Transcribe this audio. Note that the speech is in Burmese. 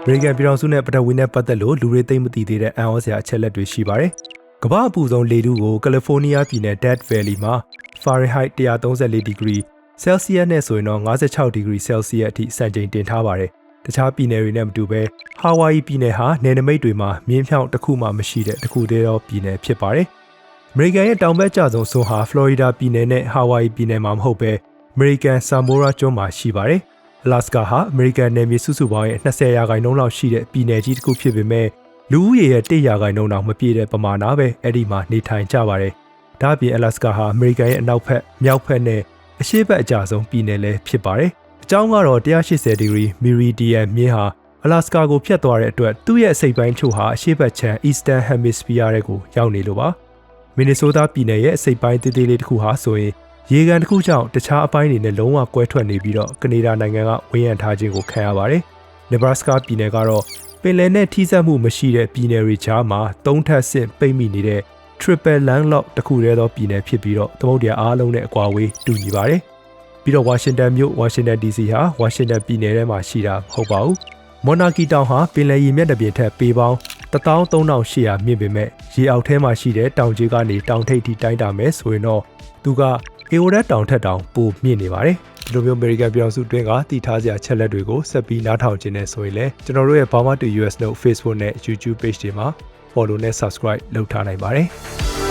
American ပြည်ထောင်စုနဲ့ပထဝီနဲ့ပတ်သက်လို့လူတွေသိမသိသေးတဲ့အံ့ဩစရာအချက်လက်တွေရှိပါတယ်။ကမ္ဘာအပူဆုံးလေထုကိုကယ်လီဖိုးနီးယားပြည်နယ် Death Valley မှာ Fahrenheit 134 ဒီဂရီ Celsius နဲ့ဆိုရင်တော့56ဒီဂရီ Celsius အထိစံချိန်တင်ထားပါတယ်။တခြားပြည်နယ်တွေနဲ့မတူဘဲ Hawaii ပြည်နယ်ဟာနယ်နိမိတ်တွေမှာမြင်းဖြောင်းတစ်ခုမှမရှိတဲ့တစ်ခုတည်းသောပြည်နယ်ဖြစ်ပါတယ်။ American ရဲ့တောင်ဘက်ကျဆုံးဇွန်ဟာ Florida ပြည်နယ်နဲ့ Hawaii ပြည်နယ်မှာမဟုတ်ဘဲ American Samoa ကျွန်းမှာရှိပါတယ်။ Alaska ဟာ American နယ်မြေစုစုပေါင်းရဲ့20%လောက်ရှိတဲ့ပြည်နယ်ကြီးတစ်ခုဖြစ်ပေမဲ့လူဦးရေရဲ့1%လောက်မပြည့်တဲ့ပမာဏပဲအဲ့ဒီမှာနေထိုင်ကြပါတယ်။ဒါ့အပြင် Alaska ဟာ American ရဲ့အနောက်ဘက်မြောက်ဘက်နဲ့အရှေ့ဘက်အကျဆုံးပြည်နယ်လည်းဖြစ်ပါတယ်။အကြောင်းကတော့180ဒီဂရီ Meridian မြင်းဟာ Alaska ကိုဖြတ်သွားတဲ့အတွက်သူ့ရဲ့အစိပ်ပိုင်းချို့ဟာအရှေ့ဘက်ခြမ်း Eastern Hemisphere ရဲ့ကိုရောက်နေလို့ပါ။ Minnesota ပြည်နယ်ရဲ့အစိပ်ပိုင်းသေးသေးလေးတစ်ခုဟာဆိုရင်ရေကန်တစ်ခုကြောင့်တခြားအပိုင်းတွေနဲ့လုံးဝကွဲထွက်နေပြီးတော့ကနေဒါနိုင်ငံကဝန်းရံထားခြင်းကိုခံရပါတယ်။ Nebraska ပြည်နယ်ကတော့ပင်လယ်နဲ့ထိစပ်မှုမရှိတဲ့ပြည်နယ်တွေကြားမှာ3ထပ်ဆင့်ပိတ်မိနေတဲ့ Triple Landlocked တစ်ခုတည်းသောပြည်နယ်ဖြစ်ပြီးတော့သမုဒ္ဒရာအားလုံးနဲ့အကွာအဝေးတူညီပါတယ်။ပြီးတော့ Washington မြို့ Washington DC ဟာ Washington ပြည်နယ်ထဲမှာရှိတာမဟုတ်ပါဘူး။ Monarchy တောင်ဟာပင်လယ်ရေမျက်နှာပြင်ထက်ပေပေါင်း13800မြင့်ပေမဲ့ရေအောက်ထဲမှာရှိတဲ့တောင်ကြီးကနေတောင်ထိပ်ထိတိုင်းတာမယ်ဆိုရင်တော့သူကEorat တောင်ထက်တောင်ပိုမြင့်နေပါတယ်။ဒီလိုမျိုး American ပြည်ထောင်စုတွင်းကတည်ထားစရာချက်လက်တွေကိုဆက်ပြီးနားထောင်ခြင်းနဲ့ဆိုရင်လည်းကျွန်တော်တို့ရဲ့ Burma to US Note Facebook နဲ့ YouTube Page တွေမှာ Follow နဲ့ Subscribe လုပ်ထားနိုင်ပါတယ်။